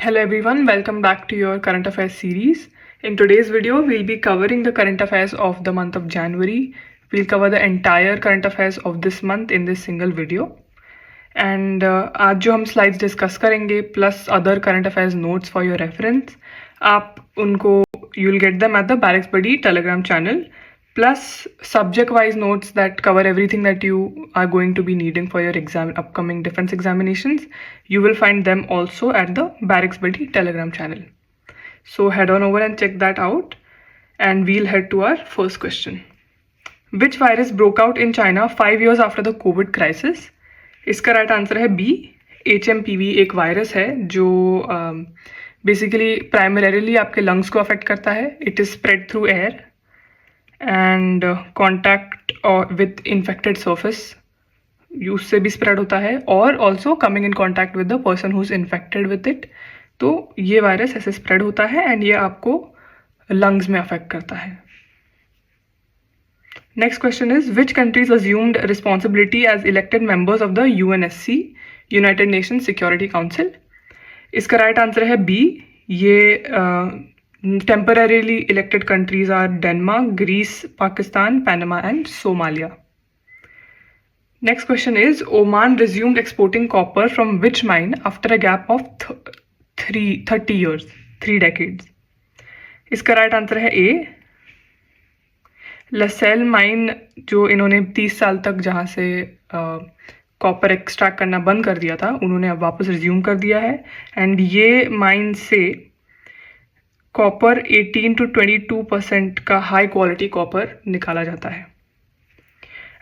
Hello everyone, welcome back to your current affairs series. In today's video, we'll be covering the current affairs of the month of January. We'll cover the entire current affairs of this month in this single video. And आज जो हम slides discuss करेंगे plus other current affairs notes for your reference, आप उनको you'll get them at the Barracks Buddy Telegram channel, plus subject wise notes that cover everything that you are going to be needing for your upcoming defense examinations. You will find them also at the Barracks Buddy Telegram channel. So head on over and check that out, and we'll head to our first question. Which virus broke out in China 5 years after the COVID crisis? इसका right answer है B, HMPV एक virus है जो basically primarily आपके lungs को affect करता है. It is spread through air and contact with infected surface, उससे भी स्प्रेड होता है, और also coming in contact with the person who is infected with it. तो ये वायरस ऐसे स्प्रेड होता है एंड ये आपको लंग्स में अफेक्ट करता है. Next question is, which countries assumed responsibility as elected members of the UNSC, United Nations Security Council? इसका राइट आंसर है बी. ये temporarily elected countries are Denmark, Greece, Pakistan, Panama and Somalia. Next question is, Oman resumed exporting copper from which mine after a gap of 30 years, 3 decades? इसका right answer है ए, लसेल mine, जो इन्होंने 30 साल तक जहाँ से कॉपर एक्सट्रैक्ट करना बंद कर दिया था, उन्होंने अब वापस रिज्यूम कर दिया है. एंड ये माइन से कॉपर 18 to 22% का हाई क्वालिटी कॉपर निकाला जाता है.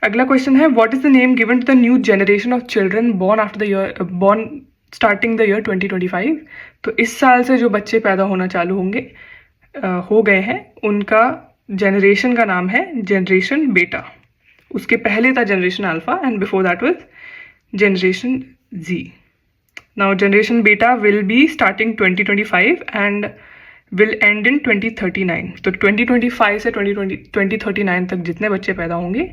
अगला क्वेश्चन है, what is the name given to the new generation of children born starting the year 2025? तो इस साल से जो बच्चे पैदा होना चालू हो गए हैं, उनका जनरेशन का नाम है जनरेशन बेटा. उसके पहले था generation alpha and before that was generation Z. Now generation beta will be starting 2025 and will end in 2039. तो 2025 से 2039 तक जितने बच्चे पैदा होंगे,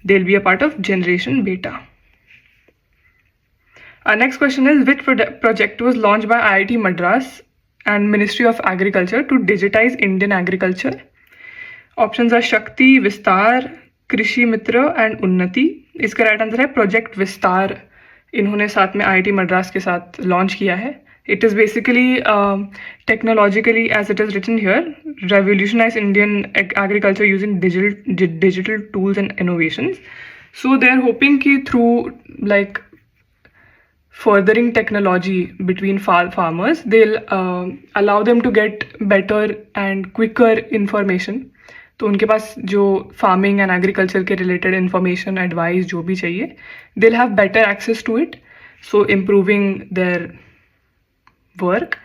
they will be a part of generation बेटा. Our next question is, which project was launched by IIT Madras and Ministry of Agriculture to digitize Indian agriculture? Options are Shakti, Vistaar, कृषि मित्र and उन्नति. इसका राइट आंसर है project विस्तार. इन्होंने साथ में IIT Madras के साथ लॉन्च किया है. It is basically technologically, as it is written here, revolutionize Indian agriculture using digital tools and innovations. So they are hoping कि through like furthering technology between farmers, they'll allow them to get better and quicker information. तो उनके पास जो farming and agriculture के related information, advice जो भी चाहिए, they'll have better access to it, so improving their work.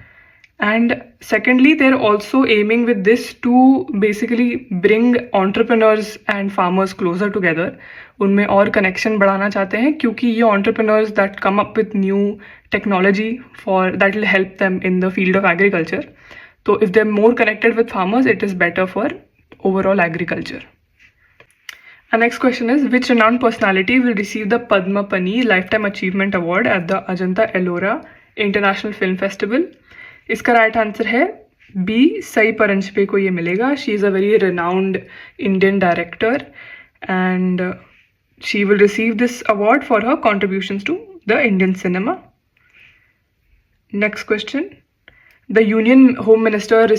And secondly, they're also aiming with this to basically bring entrepreneurs and farmers closer together. उनमें और connection बढ़ाना चाहते हैं, क्योंकि ये entrepreneurs that come up with new technology that will help them in the field of agriculture. So if they're more connected with farmers, it is better for overall agriculture. Our next question is, which renowned personality will receive the Padma Pani Lifetime Achievement Award at the Ajanta Ellora International Film Festival? इसका right answer है B, Sai Paranjpye को ये मिलेगा. She is a very renowned Indian director and she will receive this award for her contributions to the Indian cinema. Next question, the union home minister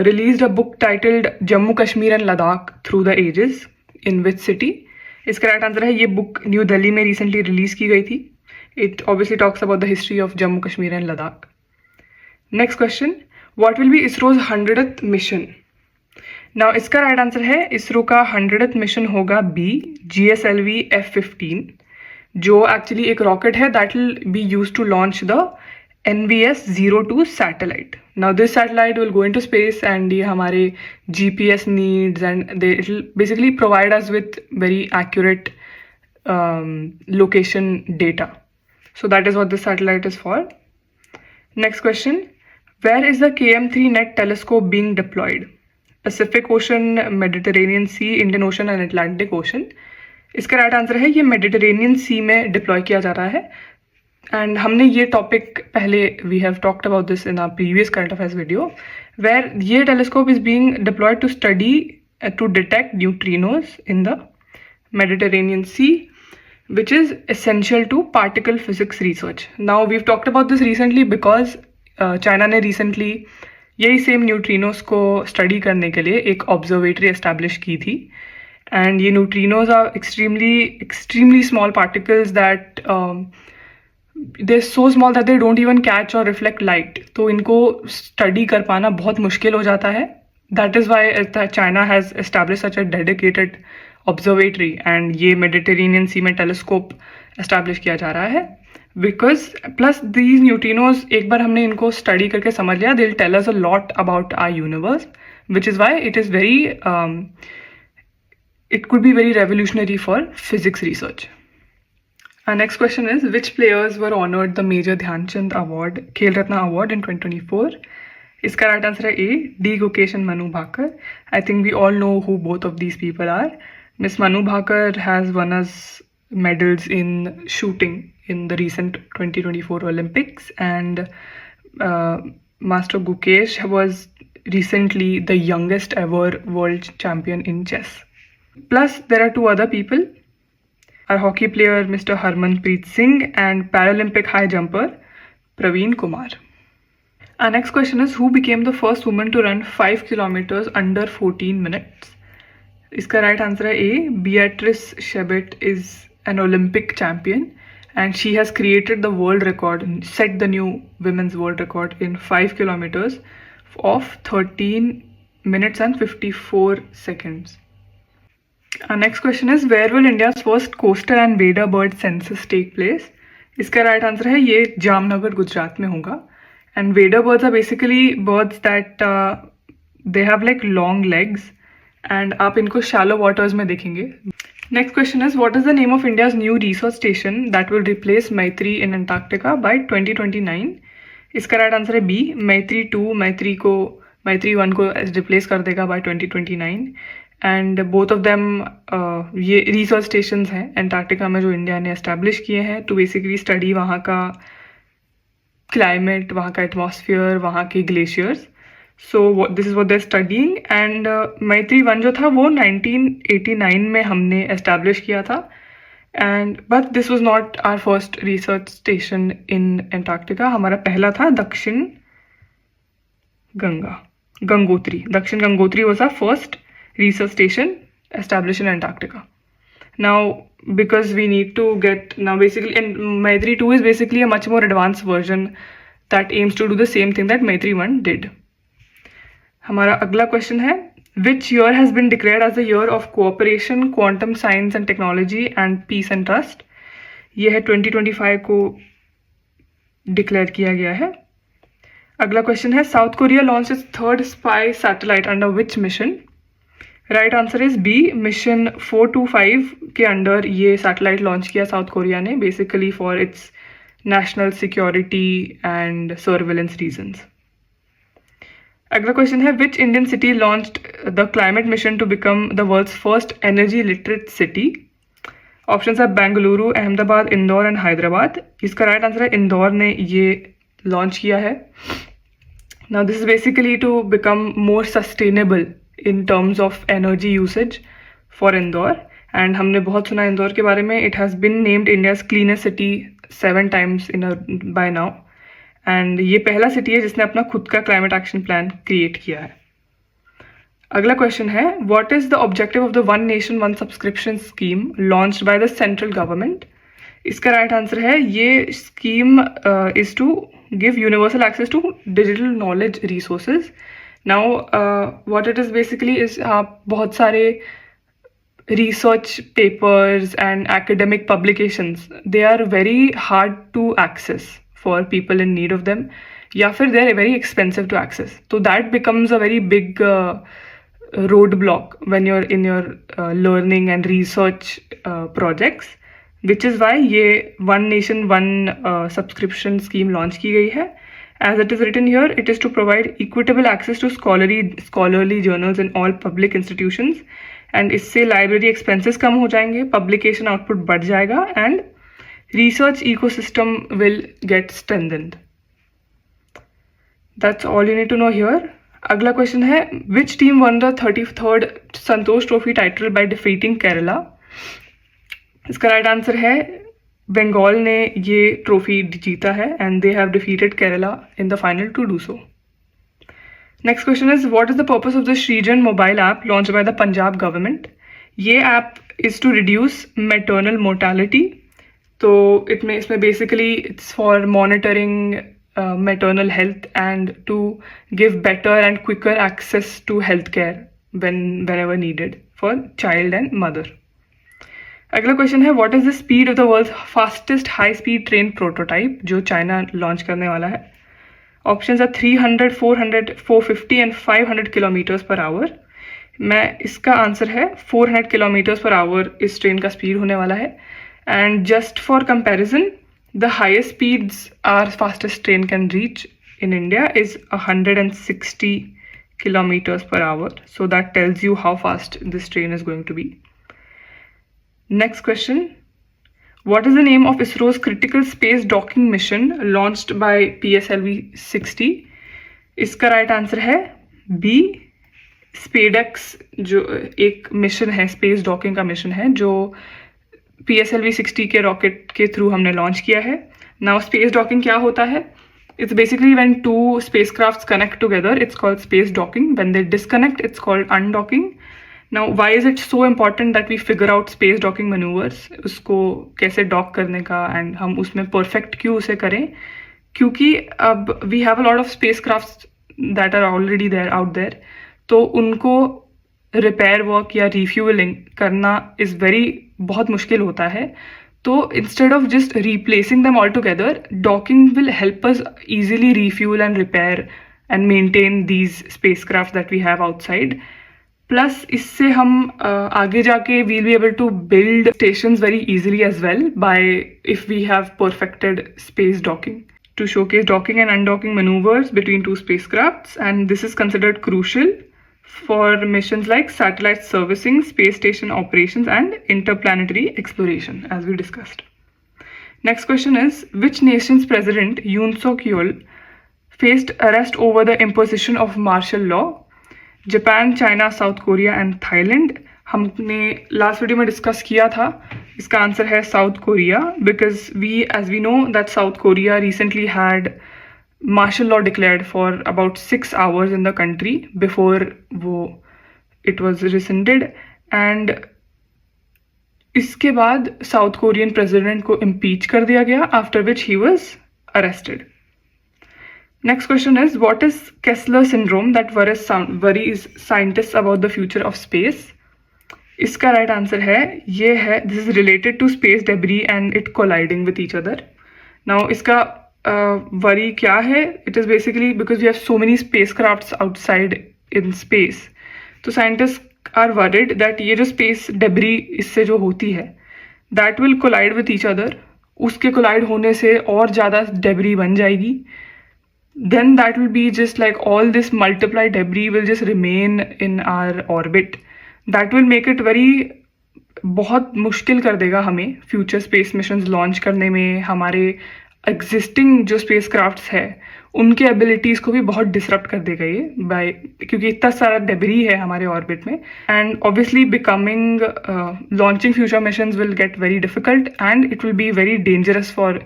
released a book titled Jammu Kashmir and Ladakh through the ages in which city? इसका right answer है, ये book new Delhi में recently release की गई थी. It obviously talks about the history of Jammu Kashmir and Ladakh. Next question, what will be ISRO's 100th mission? Now इसका right answer है, इसरो का 100th मिशन होगा बी, GSLV F-15, जो एक्चुअली एक रॉकेट है that will be use to launch the NVS-02 satellite. Now this satellite will go into space and ये हमारे GPS needs and it will basically provide us with very accurate location data. So that is what this satellite is for. Next question, where is the KM3 NET telescope being deployed? Pacific Ocean, Mediterranean Sea, Indian Ocean and Atlantic Ocean. इसका right answer है, ये Mediterranean सी में deploy किया जा रहा है. And हमने ये टॉपिक पहले we have talked about this in our previous current affairs video, where ये telescope is being deployed to study to detect neutrinos in the Mediterranean Sea, which is essential to particle physics research. Now we've talked about this recently because China ने recently यही same neutrinos को study करने के लिए एक observatory establish की थी. And ये neutrinos are extremely small particles that they so small that they don't even catch और रिफ्लेक्ट लाइट. तो इनको स्टडी कर पाना बहुत मुश्किल हो जाता है. That is why China has establish such a dedicated observatory, and ये मेडिटेरेनियन सी में टेलीस्कोप एस्टैब्लिश किया जा रहा है. बिकॉज प्लस दीज न्यूट्रिनोज, एक बार हमने इनको स्टडी करके समझ लिया, they will tell us a lot about our universe, which is why it is very it could be very revolutionary for physics research. Our next question is, which players were honored the Major Dhyan Chand Award, Khel Ratna Award in 2024? इसका right answer है A, D. Gukesh and Manu Bhaker. I think we all know who both of these people are. Miss Manu Bhaker has won us medals in shooting in the recent 2024 Olympics, and Master Gukesh was recently the youngest ever world champion in chess. Plus, there are two other people, our hockey player Mr. Harmanpreet Singh and Paralympic high jumper Praveen Kumar. Our next question is, who became the first woman to run 5 kilometers under 14 minutes? इसका right answer है A, Beatrice Chebet is an Olympic champion and she has created the world record, set the new women's world record in 5 kilometers of 13 minutes and 54 seconds. Our next question is, where will India's first coastal and Veda bird census take place? इसका right answer है ये जामनगर गुजरात में होगा. And Veda birds are basically birds that they have like long legs, and आप इनको shallow waters में देखेंगे. Next question is, what is the name of India's new research station that will replace Maitri in Antarctica by 2029? इसका right answer है B, Maitri 2. Maitri 1 को replace कर देगा by 2029. And both of them ये research stations हैं Antarctica में जो India ने एस्टैब्लिश किए हैं टू बेसिकली स्टडी वहाँ का क्लाइमेट, वहाँ का एटमॉस्फेयर, वहाँ के glaciers. So this is what they are studying. And Maitri 1 जो था वो 1989 में हमने एस्टैब्लिश किया था. And but this was not our first research station in Antarctica. हमारा पहला था Dakshin Gangotri. Dakshin Gangotri was our first research station established in Antarctica. Now, because we need to get now basically, and Maitri 2 is basically a much more advanced version that aims to do the same thing that Maitri 1 did. हमारा अगला question है, which year has been declared as the year of cooperation, quantum science and technology and peace and trust? ये है 2025 को declare किया गया है. अगला क्वेश्चन है, South Korea launch its third spy satellite under which mission? Right answer is B, mission 425 के under ये सैटेलाइट लॉन्च किया साउथ कोरिया ने, basically for its national security and surveillance reasons. अगला क्वेश्चन है, which Indian city launched the climate mission to become the world's first energy literate city? Options है Bengaluru, Ahmedabad, Indore and Hyderabad. इसका right answer है इंदौर ने ये launch किया है. Now this is basically to become more sustainable in terms of energy usage for Indore, and हमने बहुत सुना इंदौर के बारे में. It has been named India's cleanest city 7 times by now, and ये पहला सिटी है जिसने अपना खुद का क्लाइमेट एक्शन प्लान क्रिएट किया है. अगला क्वेश्चन है, what is the objective of the One Nation One Subscription scheme launched by the central government? इसका राइट आंसर है ये scheme is to give universal access to digital knowledge resources. Now, what it is basically is बहुत सारे research papers and academic publications, they are very hard to access for people in need of them, या फिर they are very expensive to access. So that becomes a very big roadblock when you're in your learning and research projects, which is why ये One Nation One subscription scheme launch की गई है. As it is written here, it is to provide equitable access to scholarly journals in all public institutions, and इससे library expenses कम हो जाएंगे, publication output बढ़ जाएगा, and research ecosystem will get strengthened. That's all you need to know here. अगला question है which team won the 33rd Santosh trophy title by defeating Kerala? इसका right answer है बंगाल ने ये ट्रॉफी जीता है and they have defeated Kerala in the final to do so. Next question is what is the purpose of the Shrijan mobile app launched by the Punjab government? ये app is to reduce maternal mortality. तो इसमें basically it's for monitoring maternal health and to give better and quicker access to healthcare whenever needed for child and mother. अगला question है what is the speed of the world fastest high speed train prototype जो China launch करने वाला है? Options are 300, 400, 450 and 500 kilometres per hour. मैं इसका answer है 400 kilometres per our इस ट्रेन का स्पीड होने वाला है. And just for comparison the highest speeds are fastest train can reach in India is 160 kilometers per hour. So that tells you how fast this train is going to be. Next question. What is the name of ISRO's critical space docking mission launched by PSLV-60? इसका right answer है B SpaDeX, जो एक mission है space docking का mission है जो PSLV-60 के rocket के थ्रू हमने लॉन्च किया है. नाउ स्पेस डॉकिंग क्या होता है? It's basically when two spacecrafts connect together, it's called space docking. When they disconnect, it's called undocking. Now, why is it so important that we figure out space docking maneuvers? उसको कैसे dock करने का and हम उसमें perfect क्यों उसे करें? क्योंकि अब we have a lot of spacecrafts that are already there out there. तो उनको repair work या refueling करना is बहुत मुश्किल होता है. So instead of just replacing them altogether, docking will help us easily refuel and repair and maintain these spacecraft that we have outside. Plus इससे हम आगे जाके we'll be able to build stations very easily as well by if we have perfected space docking to showcase docking and undocking maneuvers between two spacecrafts, and this is considered crucial for missions like satellite servicing, space station operations, and interplanetary exploration, as we discussed. Next question is, which nation's president, Yoon Suk Yeol, faced arrest over the imposition of martial law? Japan, China, South Korea, and Thailand. हमने last video में discuss किया था. इसका answer है South Korea, because as we know that South Korea recently had martial law declared for about 6 hours in the country before it was rescinded, and इसके बाद south Korean president को impeach कर दिया गया, after which he was arrested. Next question is, what is Kessler syndrome that worries scientists about the future of space? इसका right answer है ये है this is related to space debris and it colliding with each other. Now इसका worry क्या है? It is basically because we have so many spacecrafts outside in space. तो scientists are worried that ये जो space debris इससे जो होती है that will collide with each other. उसके collide होने से और ज़्यादा debris बन जाएगी. Then that will be just like all this multiplied debris will just remain in our orbit. That will make it very बहुत मुश्किल कर देगा हमें फ्यूचर स्पेस मिशंस लॉन्च करने में. हमारे एग्जिस्टिंग जो स्पेस क्राफ्ट्स है उनके एबिलिटीज़ को भी बहुत डिसरप्ट कर देगा ये क्योंकि इतना सारा डेबरी है हमारे ऑर्बिट में. And obviously becoming launching future missions will get very difficult and it will be very dangerous for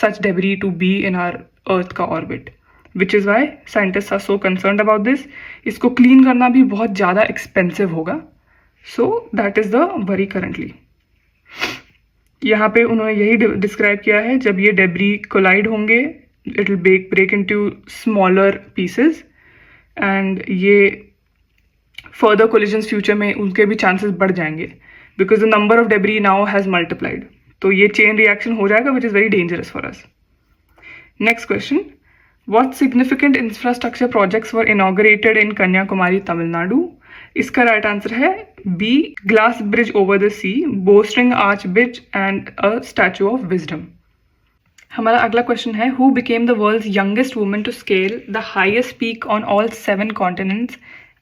such debris to be in our earth का orbit, which is why scientist are so concerned about this. इसको clean करना भी बहुत ज़्यादा expensive होगा. So that is the worry currently. यहाँ पे उन्होंने यही डिस्क्राइब किया है, जब ये डेब्री कोलाइड होंगे it will break into smaller pieces and ये फर्दर कोलिजन्स फ्यूचर में उनके भी चांसेस बढ़ जाएंगे because the number of debris now has multiplied. तो ये चेन रिएक्शन हो जाएगा which is very dangerous for us. Next question, what significant infrastructure projects were inaugurated in Kanyakumari, Tamil Nadu? इसका राइट आंसर है B glass bridge over the sea, bowstring arch bridge and a statue of wisdom. हमारा अगला question है, who became the world's youngest woman to scale the highest peak on all 7 continents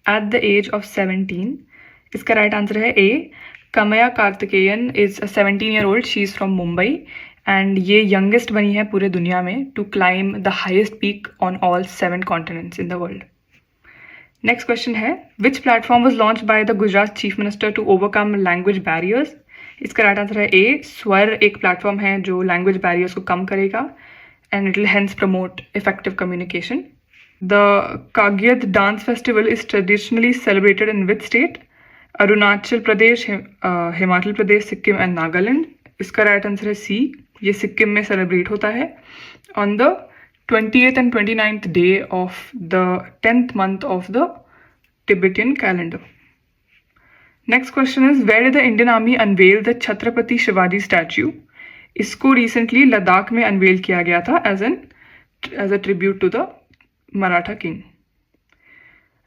at the age of 17? इसका right answer है A Kamya Karthikeyan. Is a 17-year-old. She is from Mumbai and ये youngest बनी है पूरे दुनिया में to climb the highest peak on all 7 continents in the world. Next question है which platform was launch by the Gujarat chief minister to overcome language barriers. इसका right answer है A. स्वर एक प्लेटफॉर्म है जो लैंग्वेज बैरियर्स को कम करेगा and it will hence promote effective communication. The Kagyed dance festival is traditionally celebrated in which state. Arunachal Pradesh, Himachal Pradesh, Sikkim and Nagaland. इसका राइट आंसर है सी. ये सिक्किम में सेलिब्रेट होता है on the 28th and 29th day of the 10th month of the Tibetan calendar. Next question is where did the Indian Army unveil the Chhatrapati Shivaji statue? इसको recently Ladakh में unveil किया गया था as a tribute to the Maratha king.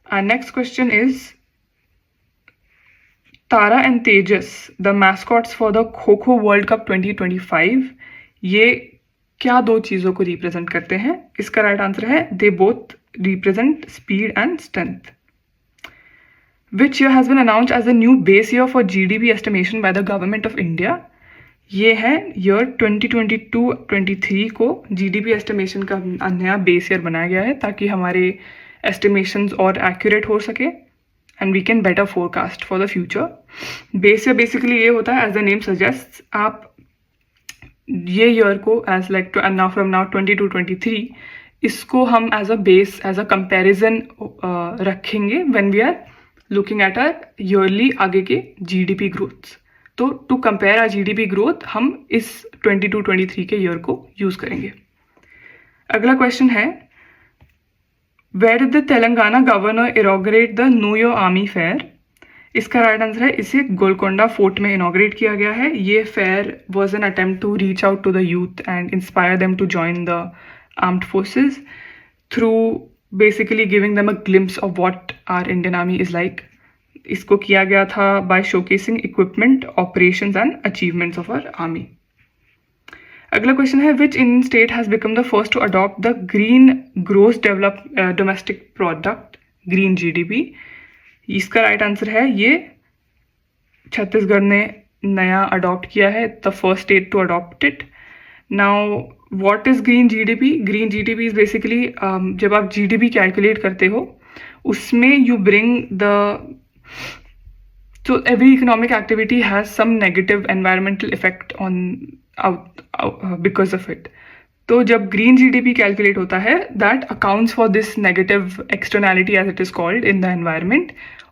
Our next question is Tara and Tejas, the mascots for the Kho-Kho World Cup 2025, ये क्या दो चीज़ों को रिप्रेजेंट करते हैं. इसका राइट आंसर है they both represent speed and strength. Which year has been announced as a new base year for GDP estimation by the government of India. ये है ईयर 2022-23 को जीडीपी एस्टिमेशन का नया बेस ईयर बनाया गया है ताकि हमारे एस्टिमेशंस और एक्यूरेट हो सके and we can better forecast for the future. Base year basically ये होता है एज द नेम सजेस्ट, आप ये ईयर को as like now from now 22-23 इसको हम as a base as a comparison रखेंगे when we are looking at our yearly आगे के जीडीपी ग्रोथ्स. तो to compare our GDP growth हम इस 22-23 के ईयर को यूज करेंगे. अगला क्वेश्चन है where did the Telangana governor inaugurate the know your army fair. इसका राइट आंसर है इसे गोलकोंडा फोर्ट में इनॉग्रेट किया गया है. ये fair was an attempt to reach out to the youth and inspire them to join the armed forces through basically giving them a glimpse of what our Indian army is like. इसको किया गया था by showcasing equipment, operations and achievements of our army. अगला question है which Indian state has become the first to adopt the green gross domestic product green GDP. इसका right answer है ये छत्तीसगढ़ ने नया अडॉप्ट किया है, the first state to adopt it. Now what is green GDP. Green GDP is basically जब आप GDP calculate करते हो उसमें you bring the so every economic activity has some negative environmental effect on because of it. तो जब green GDP calculate होता है that accounts for this negative externality as it is called in the environment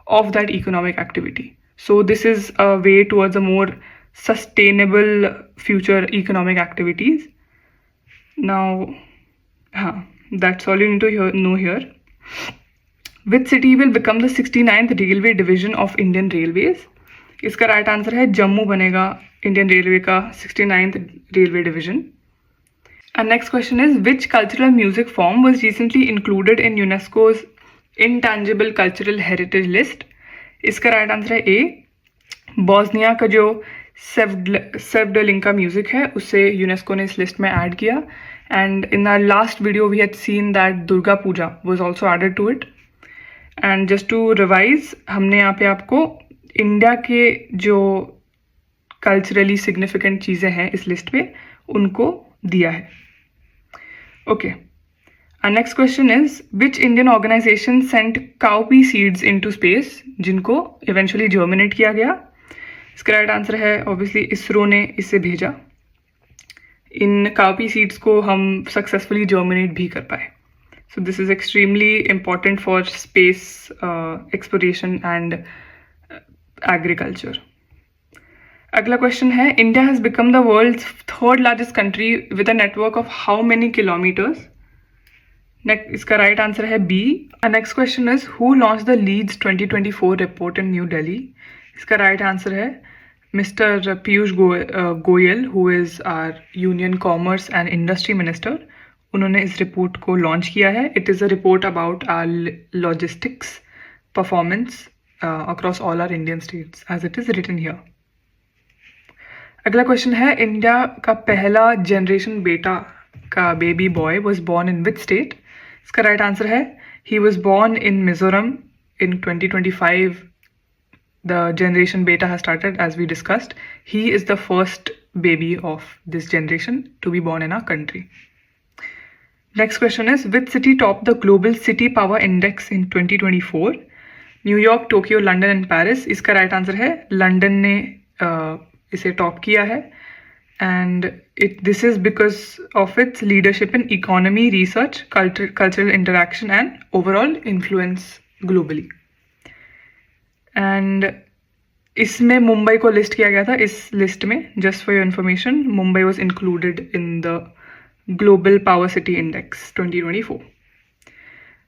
of that economic activity. So this is a way towards a more sustainable future economic activities. Now हाँ, that's all you need to know here. Which city will become the 69th railway division of Indian railways. इसका right answer है जम्मू बनेगा Indian railway का 69th railway division. Our next question is which cultural music form was recently included in UNESCO's intangible cultural heritage list. इसका right answer है ए. Bosnia का जो सेव्डलिंका music है उसे यूनेस्को ने इस लिस्ट में ऐड किया. And in our last video we had seen that Durga Puja was also added to it. And just to revise, हमने यहाँ पे आपको इंडिया के जो कल्चरली सिग्निफिकेंट चीज़ें हैं इस लिस्ट पे उनको दिया है. Okay, our next question is which Indian organization sent cowpea seeds into space, जिनको eventually germinate किया गया. इसका राइट आंसर है ऑब्वियसली इसरो ने इसे भेजा. इन cowpea seeds को हम सक्सेसफुली germinate भी कर पाए. So this is extremely important for space exploration and agriculture. अगला क्वेश्चन है India has become the world's third largest country with a network of how many kilometres. इसका राइट आंसर है B. Next question is who launch the LEADS 2024 report in New Delhi. इसका right answer है mister Piyush Goyal who is our union commerce and industry minister. उन्होंने इस report को launch किया है. It is a report about our logistics performance across all our Indian states as it is written here. अगला question है India का पहला generation beta का baby boy was born in which state. इसका right answer है he was born in Mizoram in 2025. The generation beta has started as we discussed. He is the first baby of this generation to be born in our country. Next question is, which city topped the Global City Power Index in 2024? New York, Tokyo, London and Paris. इसका right answer है London ने इसे top किया है. And this is because of its leadership in economy, research, cultural interaction and overall influence globally. And इसमें मुंबई को list किया गया था. इस लिस्ट में, just for your information, Mumbai was included in the global power city index 2024.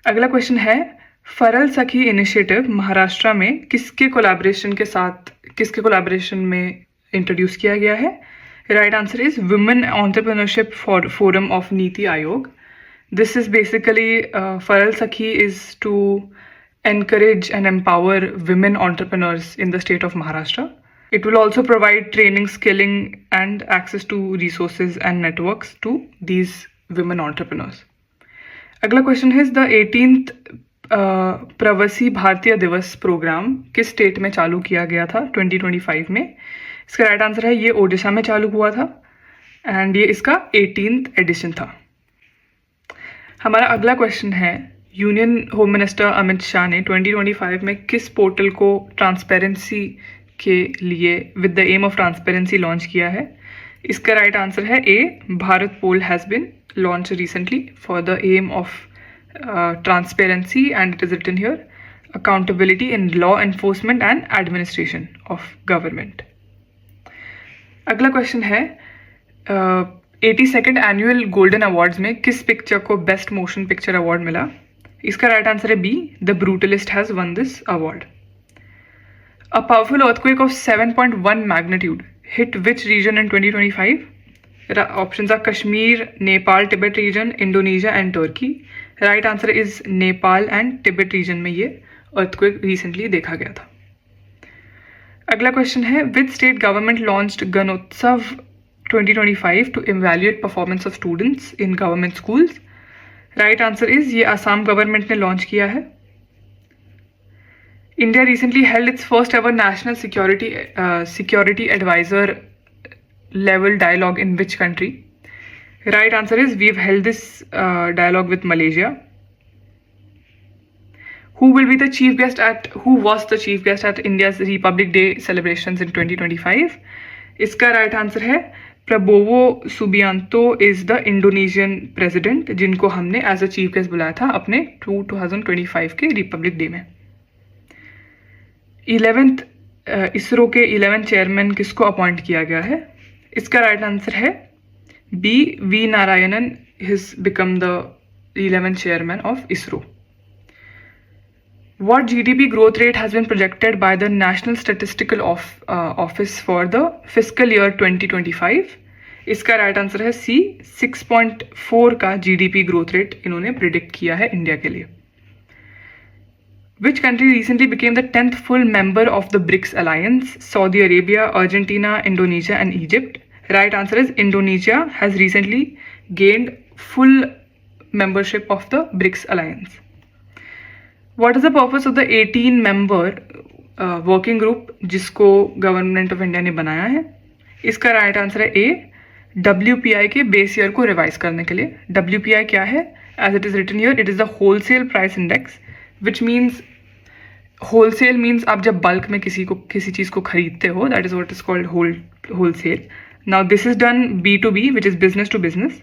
अगला question है, फरल सखी इनिशिएटिव महाराष्ट्र में किसके कोलैबोरेशन में इंट्रोड्यूस किया गया है? Right answer is women entrepreneurship forum of NITI Aayog. This is basically फरल Sakhi is to encourage and empower women entrepreneurs in the state of Maharashtra. It will also provide training, skilling, and access to resources and networks to these women entrepreneurs. अगला question है, the 18th प्रवासी भारतीय दिवस programme किस state में चालू किया गया था 2025 में? इसका राइट आंसर है ये ओडिशा में चालू हुआ था एंड ये इसका 18th एडिशन था. हमारा अगला क्वेश्चन है, union home minister Amit Shah ने 2025 में किस पोर्टल को ट्रांसपेरेंसी के लिए with the aim of transparency launch किया है? इसका राइट आंसर है A, Bharatpol has been launch recently for the aim of transparency and it is written here accountability in law enforcement and administration of government. अगला question है, 82nd annual golden awards में किस picture को best motion picture award मिला? इसका right answer है B, the brutalist has won this award. A powerful earthquake of 7.1 magnitude hit which region in 2025? Options are Kashmir, Nepal, Tibet region, Indonesia and Turkey. Right answer is Nepal and Tibet region में ये earthquake recently देखा गया था. अगला question है, which state government launched Gunotsav 2025 to evaluate performance of students in government schools? Right answer is ये Assam government ने launch किया है. India recently held its first ever national security adviser level dialogue in which country? Right answer is we have held this dialogue with Malaysia. Who was the chief guest at India's Republic Day celebrations in 2025? इसका right answer है Prabowo Subianto is the Indonesian president, जिनको हमने as a chief guest बुलाया था अपने 2025 के Republic day में. 11th ISRO के 11th चेयरमैन किसको अपॉइंट किया गया है? इसका राइट आंसर है B, V Narayanan has become the 11th chairman of ISRO. What GDP growth rate has been projected by the National Statistical Office for the fiscal year 2025? इसका right answer है सी, 6.4 का GDP growth rate इन्होंने predict किया है India के लिए. Which country recently became the 10th full member of the BRICS alliance? Saudi Arabia, Argentina, Indonesia and Egypt. Right answer is Indonesia has recently gained full membership of the BRICS alliance. What is the purpose of the 18-member working group जिसको government of India ने बनाया है? इसका right answer है A, WPI के base year को revise करने के लिए. WPI क्या है? As it is written here, it is the wholesale price index, which means wholesale means आप जब बल्क में किसी चीज़ को खरीदते हो, that is what is called wholesale. Now this is done B2B, which is business to business.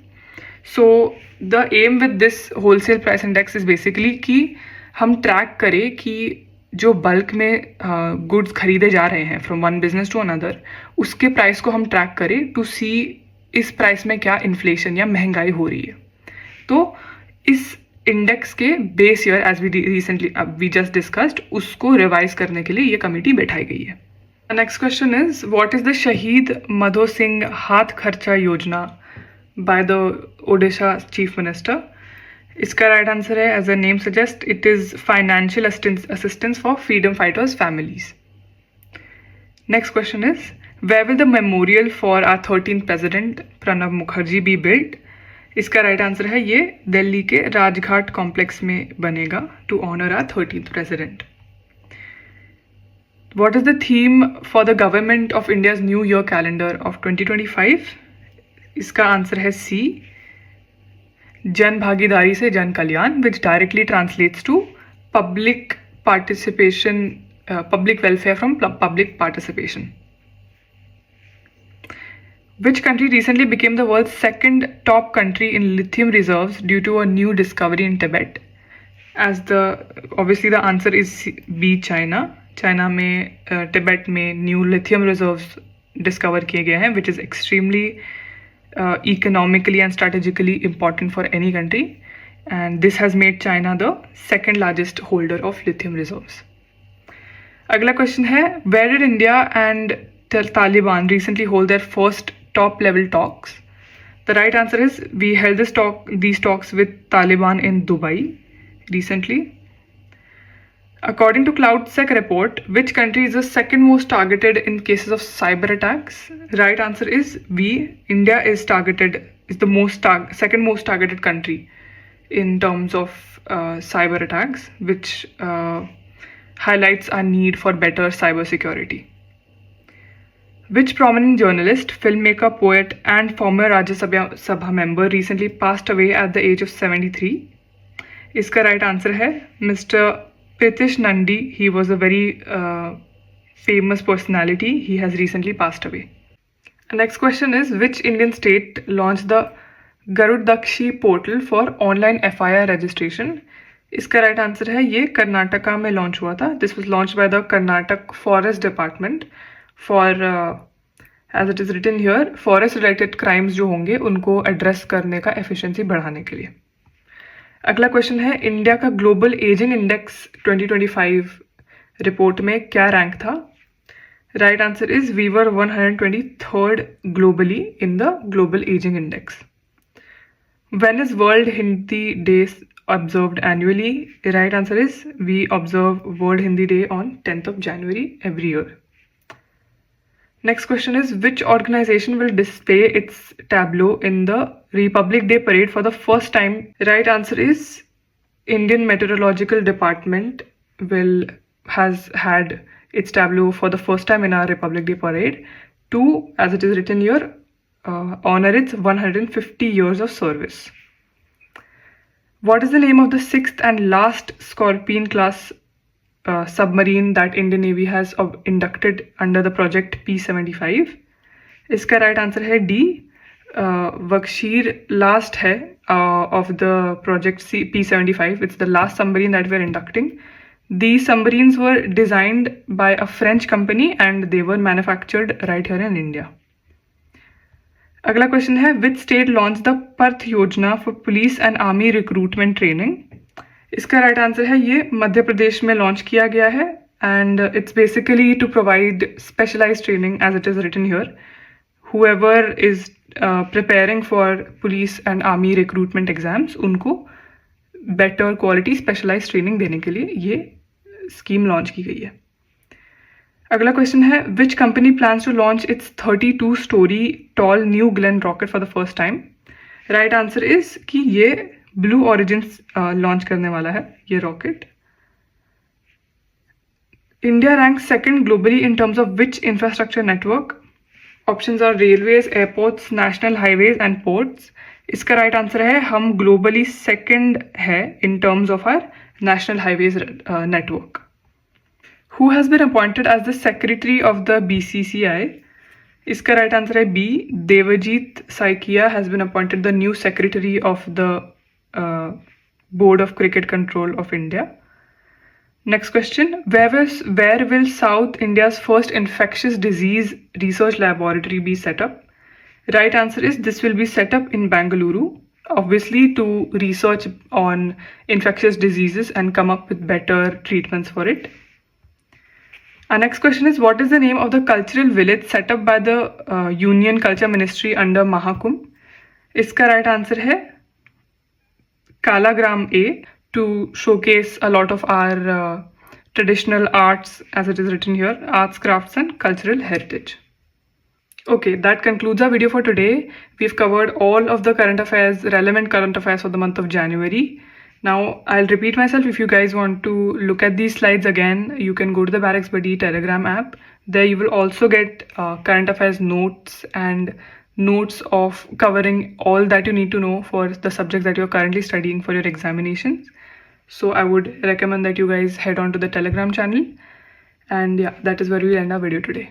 So the aim with this wholesale price index is basically कि हम ट्रैक करें कि जो बल्क में गुड्स खरीदे जा रहे हैं from one business to another, उसके प्राइस को हम ट्रैक करें टू सी इस प्राइस में क्या इन्फ्लेशन या महंगाई हो रही है. तो इस इंडेक्स के base year as we just discussed, उसको रिवाइज करने के लिए ये कमेटी बैठाई गई है. Next question is, what is the Shaheed Madho Singh Haath Kharcha Yojana by the Odisha chief minister? इसका राइट आंसर है, as a name suggest, it is financial assistance for freedom fighters families. Next question is, where will the memorial for our 13th president Pranab Mukherjee be built? इसका right answer है ये दिल्ली के Rajghat complex में बनेगा to honour our 13th president. What is the theme for the government of India's New Year calendar of 2025? इसका answer है C, जन भागीदारी से जन कल्याण, which directly translates to public participation, public welfare from public participation. Which country recently became the world's second top country in lithium reserves due to a new discovery in Tibet? Obviously the answer is B, China. China में तिब्बत में new lithium reserves discover किए गए हैं, which is extremely economically and strategically important for any country, and this has made China the second largest holder of lithium reserves. अगला question है, where did India and Taliban recently hold their first top level talks? The right answer is we held these talks with Taliban in Dubai recently. According to CloudSec report, which country is the second most targeted in cases of cyber attacks? Right answer is B. India is the second most targeted country in terms of cyber attacks, which highlights our need for better cyber security. Which prominent journalist, filmmaker, poet, and former Rajya Sabha member recently passed away at the age of 73? इसका right answer है Mr. Pritish Nandi. He was a very famous personality. He has recently passed away. The next question is, which Indian state launched the Garudakshi portal for online FIR registration? इसका right answer है ये कर्नाटका में launch हुआ था. This was launched by the Karnataka Forest Department for as it is written here, forest related crimes जो होंगे उनको address करने का efficiency बढ़ाने के लिए. अगला क्वेश्चन है, इंडिया का ग्लोबल एजिंग इंडेक्स 2025 रिपोर्ट में क्या रैंक था? Right answer is we were 123rd globally in the global ageing index. When is world Hindi day observed annually? Right answer is we observe world Hindi day on 10th of January every year. Next question is, which organization will display its tableau in the Republic Day parade for the first time? Right answer is Indian Meteorological Department has had its tableau for the first time in our Republic Day parade to, as it is written here, honor its 150 years of service. What is the name of the sixth and last Scorpene class submarine that Indian Navy has inducted under the project P-75? इसका right answer है D. Vakshir last है of the project P-75. It's the last submarine that we're inducting. These submarines were designed by a French company and they were manufactured right here in India. अगला question है, which state launched the Parth योजना for police and army recruitment training? इसका right answer है ये मध्य प्रदेश में launch किया गया है, and it's basically to provide specialised training as it is written here. Whoever is preparing for police and army recruitment exams, उनको better quality specialised training देने के लिए ये स्कीम लॉन्च की गई है. अगला क्वेश्चन है, which company plans to launch its 32 story tall new Glenn rocket for the first time? Right answer is कि ये ब्लू ऑरिजिन्स लॉन्च करने वाला है ये rocket. India rank second globally in terms of which infrastructure network? Options are railways, airports, national highways and ports. इसका right answer है हम globally second है in terms of our national highways network. Who has been appointed as the secretary of the BCCI? इसका right answer है B. Devajit Saikia has been appointed the new secretary of the Board of Cricket Control of India. Next question, where will South India's first infectious disease research laboratory be set up? Right answer is this will be set up in Bengaluru, obviously to research on infectious diseases and come up with better treatments for it. Our next question is, what is the name of the cultural village set up by the Union Culture Ministry under Mahakumbh? इसका right answer है Kalagram A, to showcase a lot of our traditional arts, as it is written here, arts, crafts and cultural heritage. Okay, that concludes our video for today. We've covered all of the current affairs, relevant current affairs for the month of January. Now, I'll repeat myself. If you guys want to look at these slides again, you can go to the Barracks Buddy Telegram app. There you will also get current affairs notes and notes of covering all that you need to know for the subjects that you're currently studying for your examinations. So I would recommend that you guys head on to the Telegram channel. And yeah, that is where we end our video today.